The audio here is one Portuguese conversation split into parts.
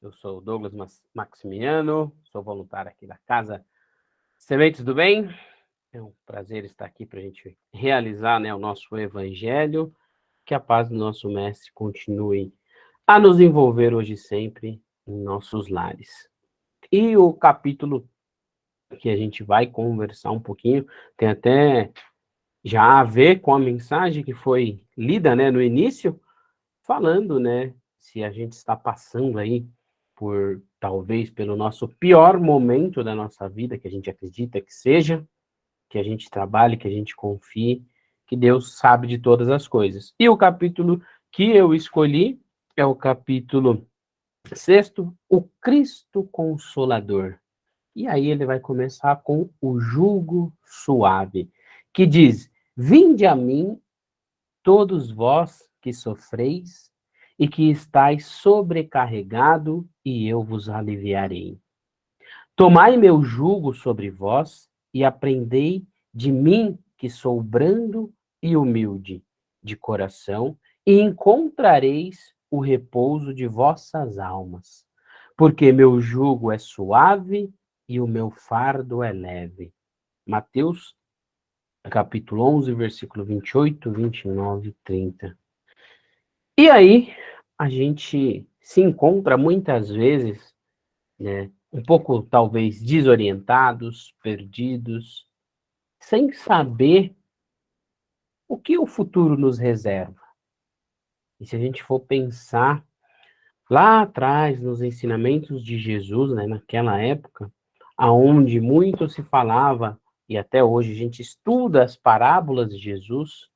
Eu sou o Douglas Maximiano, sou voluntário aqui da Casa Sementes do Bem. É um prazer estar aqui para a gente realizar, o nosso evangelho. Que a paz do nosso Mestre continue a nos envolver hoje e sempre em nossos lares. E o capítulo que a gente vai conversar um pouquinho tem até já a ver com a mensagem que foi lida, no início, falando, se a gente está passando aí talvez pelo nosso pior momento da nossa vida, que a gente acredita que seja, que a gente trabalhe, que a gente confie, que Deus sabe de todas as coisas. E o capítulo que eu escolhi é o capítulo 6º, o Cristo Consolador. E aí ele vai começar com o jugo suave, que diz: vinde a mim, todos vós que sofreis e que estáis sobrecarregado, e eu vos aliviarei. Tomai meu jugo sobre vós e aprendei de mim, que sou brando e humilde de coração, e encontrareis o repouso de vossas almas, porque meu jugo é suave e o meu fardo é leve. Mateus, capítulo 11, versículo 28, 29 e 30. E aí, a gente se encontra muitas vezes, um pouco talvez desorientados, perdidos, sem saber o que o futuro nos reserva. E se a gente for pensar lá atrás nos ensinamentos de Jesus, naquela época, aonde muito se falava, e até hoje a gente estuda as parábolas de Jesus,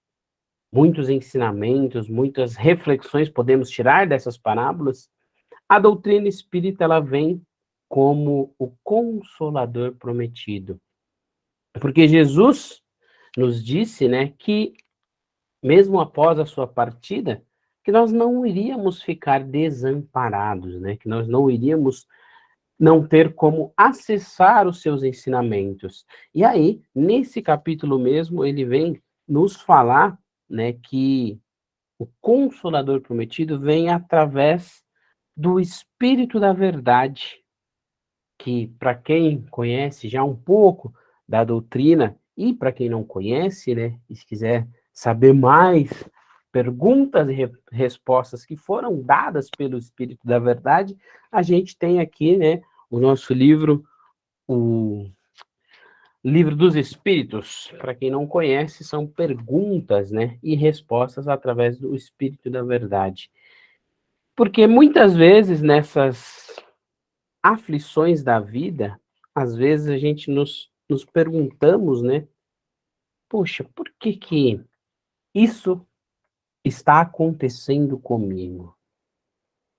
muitos ensinamentos, muitas reflexões podemos tirar dessas parábolas. A doutrina espírita, ela vem como o consolador prometido. Porque Jesus nos disse, que mesmo após a sua partida, que nós não iríamos ficar desamparados, que nós não iríamos não ter como acessar os seus ensinamentos. E aí, nesse capítulo mesmo, ele vem nos falar, que o Consolador prometido vem através do Espírito da Verdade, que para quem conhece já um pouco da doutrina e para quem não conhece, e se quiser saber mais perguntas e respostas que foram dadas pelo Espírito da Verdade, a gente tem aqui, o nosso livro, o Livro dos Espíritos. Para quem não conhece, são perguntas, e respostas através do Espírito da Verdade. Porque muitas vezes nessas aflições da vida, às vezes a gente nos perguntamos, poxa, por que que isso está acontecendo comigo?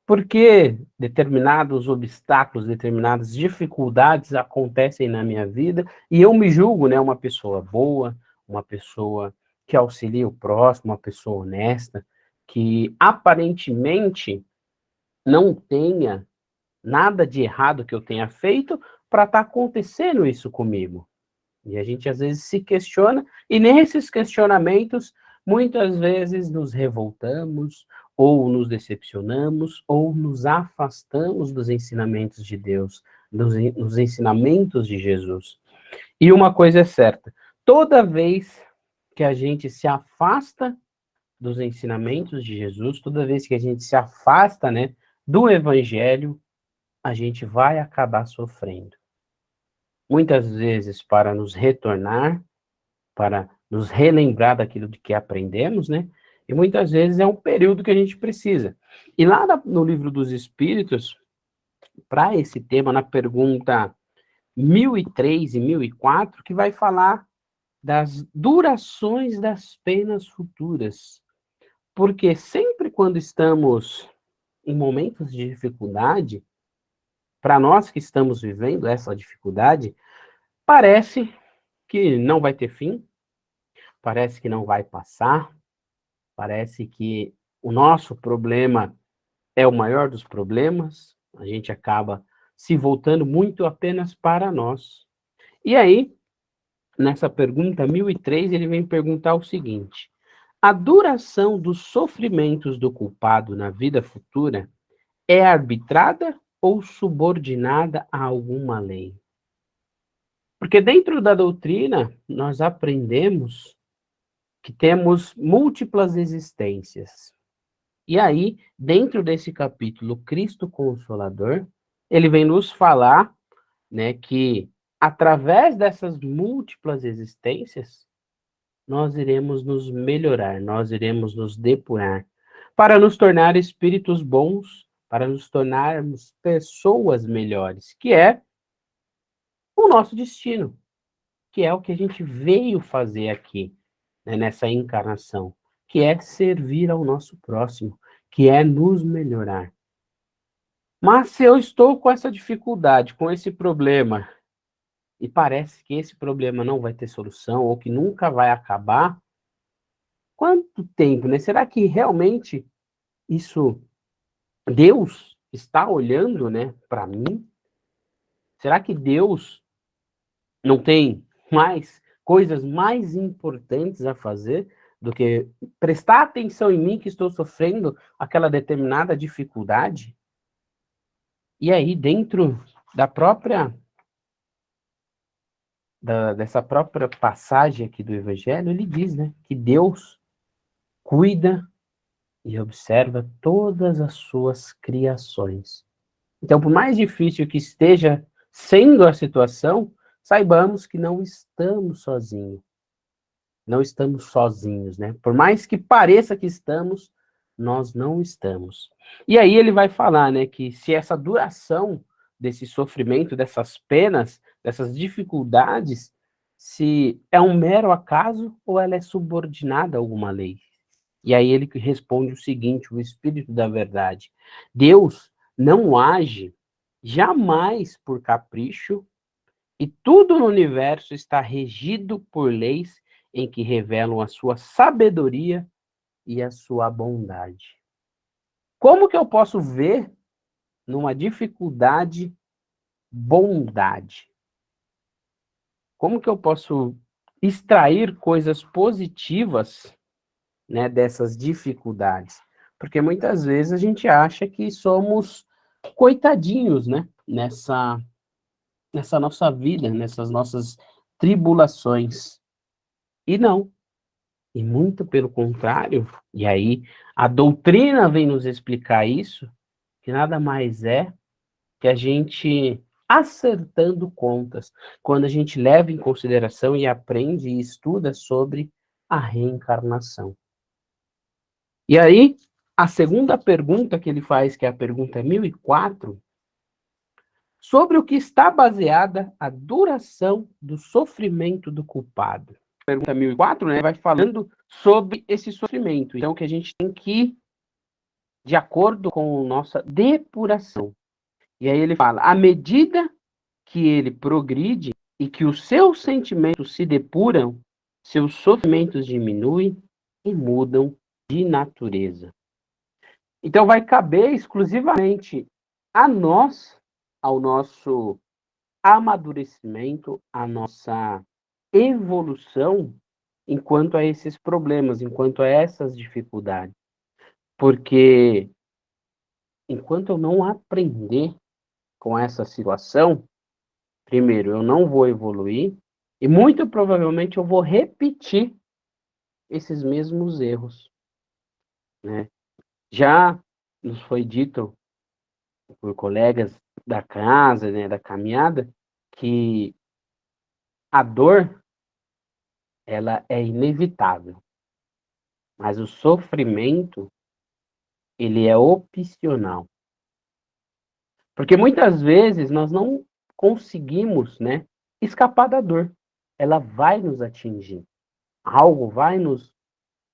Por que determinados obstáculos, determinadas dificuldades acontecem na minha vida e eu me julgo, uma pessoa boa, uma pessoa que auxilia o próximo, uma pessoa honesta, que aparentemente não tenha nada de errado que eu tenha feito para estar acontecendo isso comigo. E a gente às vezes se questiona, e nesses questionamentos, muitas vezes nos revoltamos, ou nos decepcionamos, ou nos afastamos dos ensinamentos de Deus, dos ensinamentos de Jesus. E uma coisa é certa, toda vez que a gente se afasta dos ensinamentos de Jesus, toda vez que a gente se afasta, do Evangelho, a gente vai acabar sofrendo. Muitas vezes para nos retornar, para nos relembrar daquilo de que aprendemos, e muitas vezes é um período que a gente precisa. E lá no Livro dos Espíritos, para esse tema, na pergunta 1003 e 1004, que vai falar das durações das penas futuras. Porque sempre quando estamos em momentos de dificuldade, para nós que estamos vivendo essa dificuldade, parece que não vai ter fim, parece que não vai passar, parece que o nosso problema é o maior dos problemas, a gente acaba se voltando muito apenas para nós. E aí, nessa pergunta 1003, ele vem perguntar o seguinte: a duração dos sofrimentos do culpado na vida futura é arbitrada ou subordinada a alguma lei. Porque dentro da doutrina, nós aprendemos que temos múltiplas existências. E aí, dentro desse capítulo, Cristo Consolador, ele vem nos falar, né, que através dessas múltiplas existências, nós iremos nos melhorar, nós iremos nos depurar, para nos tornar espíritos bons, para nos tornarmos pessoas melhores, que é o nosso destino, que é o que a gente veio fazer aqui, né, nessa encarnação, que é servir ao nosso próximo, que é nos melhorar. Mas se eu estou com essa dificuldade, com esse problema, e parece que esse problema não vai ter solução, ou que nunca vai acabar, quanto tempo, né? Será que realmente isso, Deus está olhando, né, para mim? Será que Deus não tem mais coisas mais importantes a fazer do que prestar atenção em mim que estou sofrendo aquela determinada dificuldade? E aí, dentro da própria dessa própria passagem aqui do Evangelho, ele diz, né, que Deus cuida e observa todas as suas criações. Então, por mais difícil que esteja sendo a situação, saibamos que não estamos sozinhos. Não estamos sozinhos, né? Por mais que pareça que estamos, nós não estamos. E aí ele vai falar, né, que se essa duração desse sofrimento, dessas penas, dessas dificuldades, se é um mero acaso ou ela é subordinada a alguma lei. E aí ele responde o seguinte, o Espírito da Verdade: Deus não age jamais por capricho, e tudo no universo está regido por leis em que revelam a sua sabedoria e a sua bondade. Como que eu posso ver numa dificuldade bondade? Como que eu posso extrair coisas positivas, né, dessas dificuldades? Porque muitas vezes a gente acha que somos coitadinhos, né, nessa nossa vida, nessas nossas tribulações. E não. E muito pelo contrário, e aí a doutrina vem nos explicar isso, que nada mais é que a gente acertando contas, quando a gente leva em consideração e aprende e estuda sobre a reencarnação. E aí, a segunda pergunta que ele faz, que é a pergunta 1004, sobre o que está baseada a duração do sofrimento do culpado. Pergunta 1004, né, vai falando sobre esse sofrimento. Então, que a gente tem que ir de acordo com nossa depuração. E aí ele fala, à medida que ele progride e que os seus sentimentos se depuram, seus sofrimentos diminuem e mudam de natureza. Então, vai caber exclusivamente a nós, ao nosso amadurecimento, a nossa evolução enquanto a esses problemas, enquanto a essas dificuldades. Porque enquanto eu não aprender com essa situação, primeiro, eu não vou evoluir e muito provavelmente eu vou repetir esses mesmos erros, né? Já nos foi dito por colegas da casa, né, da caminhada, que a dor ela é inevitável, mas o sofrimento ele é opcional. Porque muitas vezes nós não conseguimos, né, escapar da dor. Ela vai nos atingir. Algo vai nos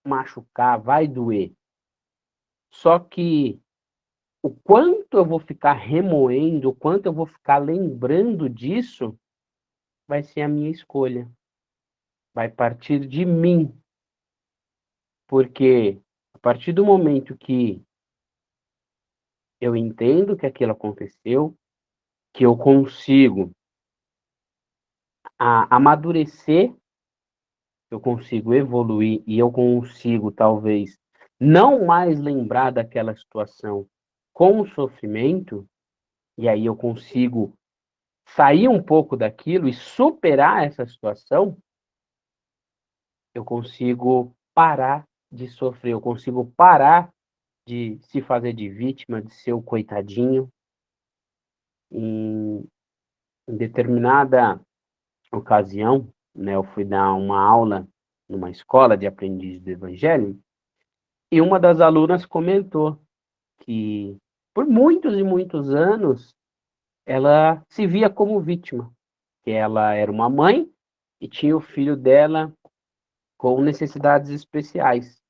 machucar, vai doer. Só que o quanto eu vou ficar remoendo, o quanto eu vou ficar lembrando disso, vai ser a minha escolha. Vai partir de mim. Porque a partir do momento que eu entendo que aquilo aconteceu, que eu consigo amadurecer, eu consigo evoluir e eu consigo, talvez, não mais lembrar daquela situação com o sofrimento, e aí eu consigo sair um pouco daquilo e superar essa situação, eu consigo parar de sofrer, eu consigo parar de se fazer de vítima, de ser o coitadinho. Em, em determinada ocasião, né, eu fui dar uma aula numa escola de aprendiz do Evangelho, e uma das alunas comentou que por muitos e muitos anos ela se via como vítima, que ela era uma mãe e tinha o filho dela com necessidades especiais.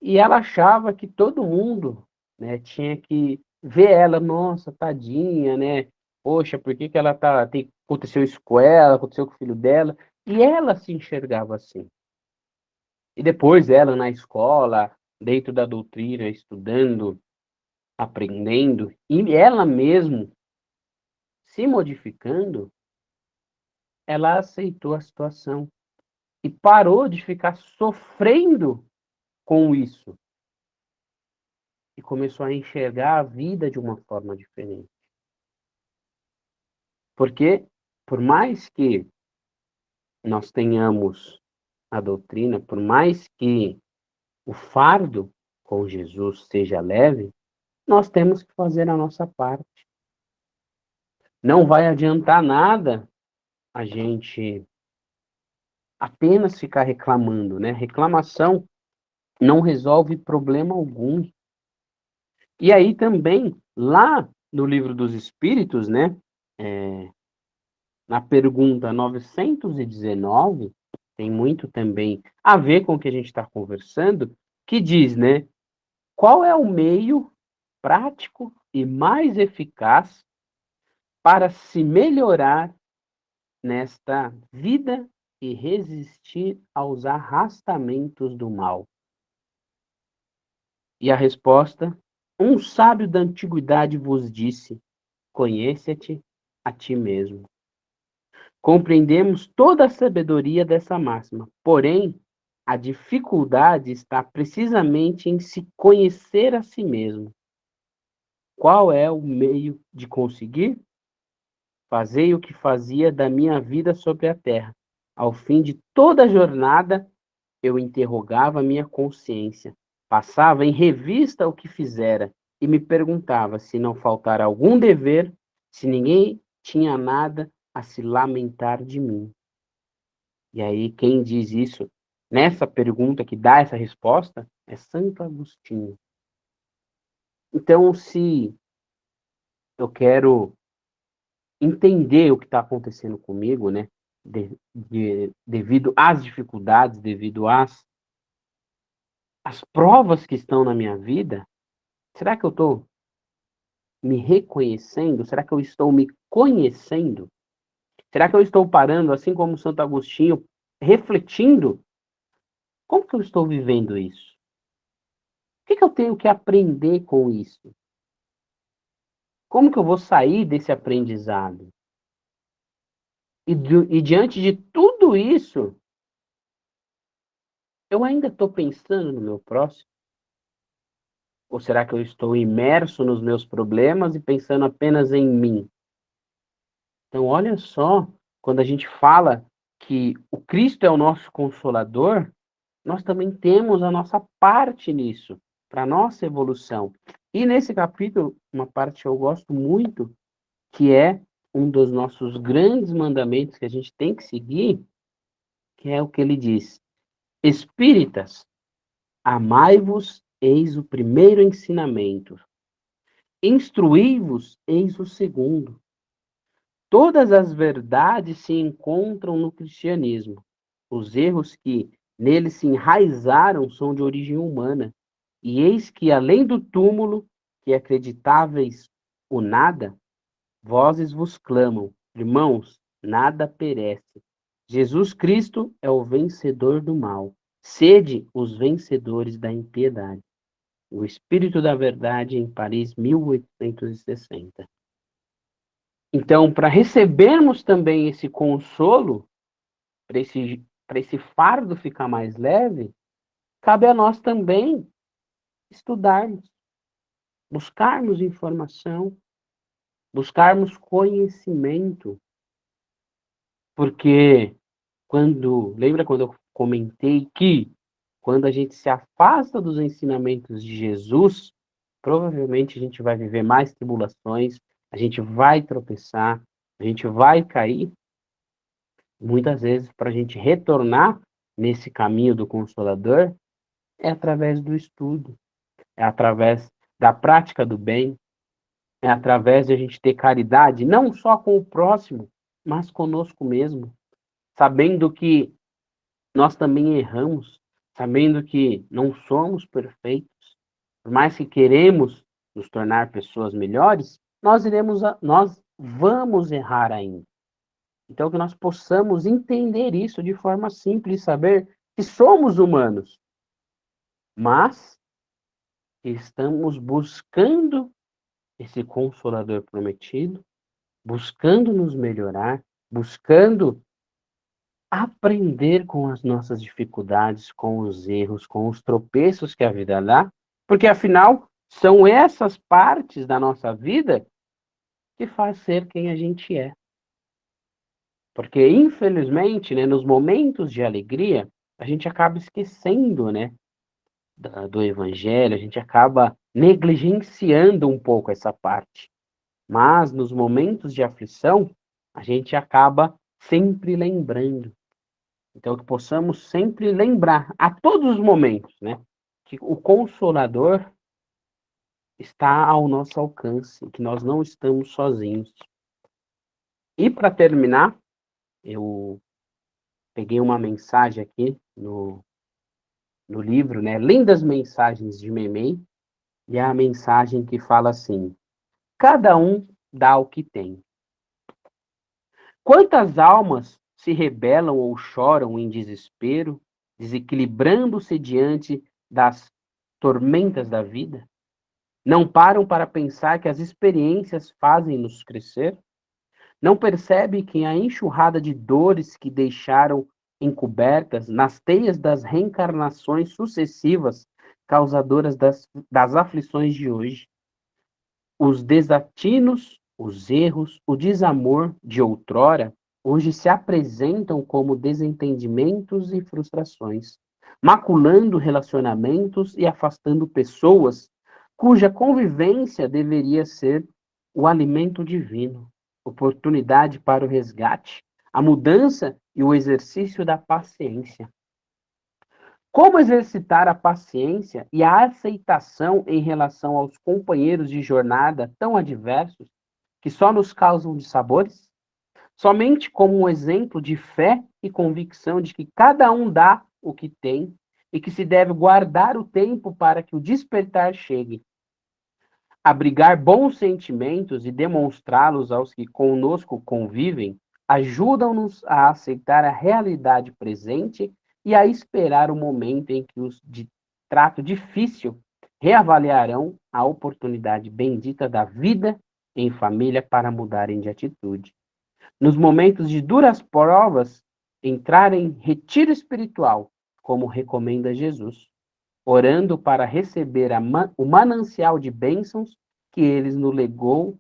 E ela achava que todo mundo, né, tinha que ver ela, nossa, tadinha, né? Poxa, por que que ela aconteceu isso com ela, aconteceu com o filho dela? E ela se enxergava assim. E depois ela na escola, dentro da doutrina, estudando, aprendendo, e ela mesmo se modificando, ela aceitou a situação e parou de ficar sofrendo com isso e começou a enxergar a vida de uma forma diferente. Porque, por mais que nós tenhamos a doutrina, por mais que o fardo com Jesus seja leve, nós temos que fazer a nossa parte. Não vai adiantar nada a gente apenas ficar reclamando, né? Reclamação não resolve problema algum. E aí também, lá no Livro dos Espíritos, né? Na pergunta 919, tem muito também a ver com o que a gente está conversando, que diz, né? Qual é o meio prático e mais eficaz para se melhorar nesta vida e resistir aos arrastamentos do mal? E a resposta: um sábio da antiguidade vos disse: conhece-te a ti mesmo. Compreendemos toda a sabedoria dessa máxima, porém, a dificuldade está precisamente em se conhecer a si mesmo. Qual é o meio de conseguir? Fazei o que fazia da minha vida sobre a terra. Ao fim de toda a jornada, eu interrogava minha consciência, passava em revista o que fizera e me perguntava se não faltara algum dever, se ninguém tinha nada a se lamentar de mim. E aí, quem diz isso nessa pergunta, que dá essa resposta, é Santo Agostinho. Então, se eu quero entender o que está acontecendo comigo, né, devido às dificuldades, devido às provas que estão na minha vida, será que eu estou me reconhecendo? Será que eu estou me conhecendo? Será que eu estou parando, assim como Santo Agostinho, refletindo? Como que eu estou vivendo isso? O que que eu tenho que aprender com isso? Como que eu vou sair desse aprendizado? E diante de tudo isso, eu ainda estou pensando no meu próximo? Ou será que eu estou imerso nos meus problemas e pensando apenas em mim? Então, olha só, quando a gente fala que o Cristo é o nosso consolador, nós também temos a nossa parte nisso, para a nossa evolução. E nesse capítulo, uma parte que eu gosto muito, que é um dos nossos grandes mandamentos que a gente tem que seguir, que é o que ele diz: Espíritas, amai-vos, eis o primeiro ensinamento. Instruí-vos, eis o segundo. Todas as verdades se encontram no cristianismo. Os erros que nele se enraizaram são de origem humana. E eis que, além do túmulo, que acreditáveis o nada, vozes vos clamam, irmãos, nada perece. Jesus Cristo é o vencedor do mal. Sede os vencedores da impiedade. O Espírito da Verdade em Paris, 1860. Então, para recebermos também esse consolo, para esse fardo ficar mais leve, cabe a nós também estudarmos, buscarmos informação, buscarmos conhecimento, porque lembra quando eu comentei que quando a gente se afasta dos ensinamentos de Jesus, provavelmente a gente vai viver mais tribulações, a gente vai tropeçar, a gente vai cair. Muitas vezes, para a gente retornar nesse caminho do Consolador, é através do estudo, é através da prática do bem, é através de a gente ter caridade, não só com o próximo, mas conosco mesmo, sabendo que nós também erramos, sabendo que não somos perfeitos, por mais que queremos nos tornar pessoas melhores, nós vamos errar ainda. Então que nós possamos entender isso de forma simples, saber que somos humanos, mas que estamos buscando esse consolador prometido, buscando nos melhorar, buscando aprender com as nossas dificuldades, com os erros, com os tropeços que a vida dá, porque afinal são essas partes da nossa vida que faz ser quem a gente é. Porque infelizmente, né, nos momentos de alegria, a gente acaba esquecendo, né, do evangelho, a gente acaba negligenciando um pouco essa parte. Mas nos momentos de aflição, a gente acaba sempre lembrando. Então, que possamos sempre lembrar, a todos os momentos, né, que o Consolador está ao nosso alcance, que nós não estamos sozinhos. E para terminar, eu peguei uma mensagem aqui no livro, né, Lindas Mensagens de Meimei, e é a mensagem que fala assim: cada um dá o que tem. Quantas almas se rebelam ou choram em desespero, desequilibrando-se diante das tormentas da vida? Não param para pensar que as experiências fazem-nos crescer? Não percebe que a enxurrada de dores que deixaram encobertas nas teias das reencarnações sucessivas, causadoras das aflições de hoje, os desatinos, os erros, o desamor de outrora, hoje se apresentam como desentendimentos e frustrações, maculando relacionamentos e afastando pessoas cuja convivência deveria ser o alimento divino, oportunidade para o resgate, a mudança e o exercício da paciência. Como exercitar a paciência e a aceitação em relação aos companheiros de jornada tão adversos que só nos causam dissabores? Somente como um exemplo de fé e convicção de que cada um dá o que tem e que se deve guardar o tempo para que o despertar chegue. Abrigar bons sentimentos e demonstrá-los aos que conosco convivem ajudam-nos a aceitar a realidade presente e a esperar o momento em que os de trato difícil reavaliarão a oportunidade bendita da vida em família para mudarem de atitude. Nos momentos de duras provas, entrar em retiro espiritual, como recomenda Jesus, orando para receber o manancial de bênçãos que ele nos legou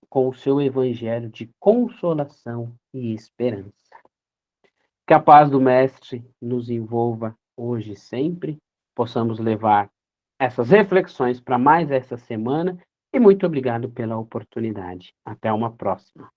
com o seu evangelho de consolação e esperança. Que a paz do Mestre nos envolva hoje e sempre, possamos levar essas reflexões para mais essa semana e muito obrigado pela oportunidade. Até uma próxima.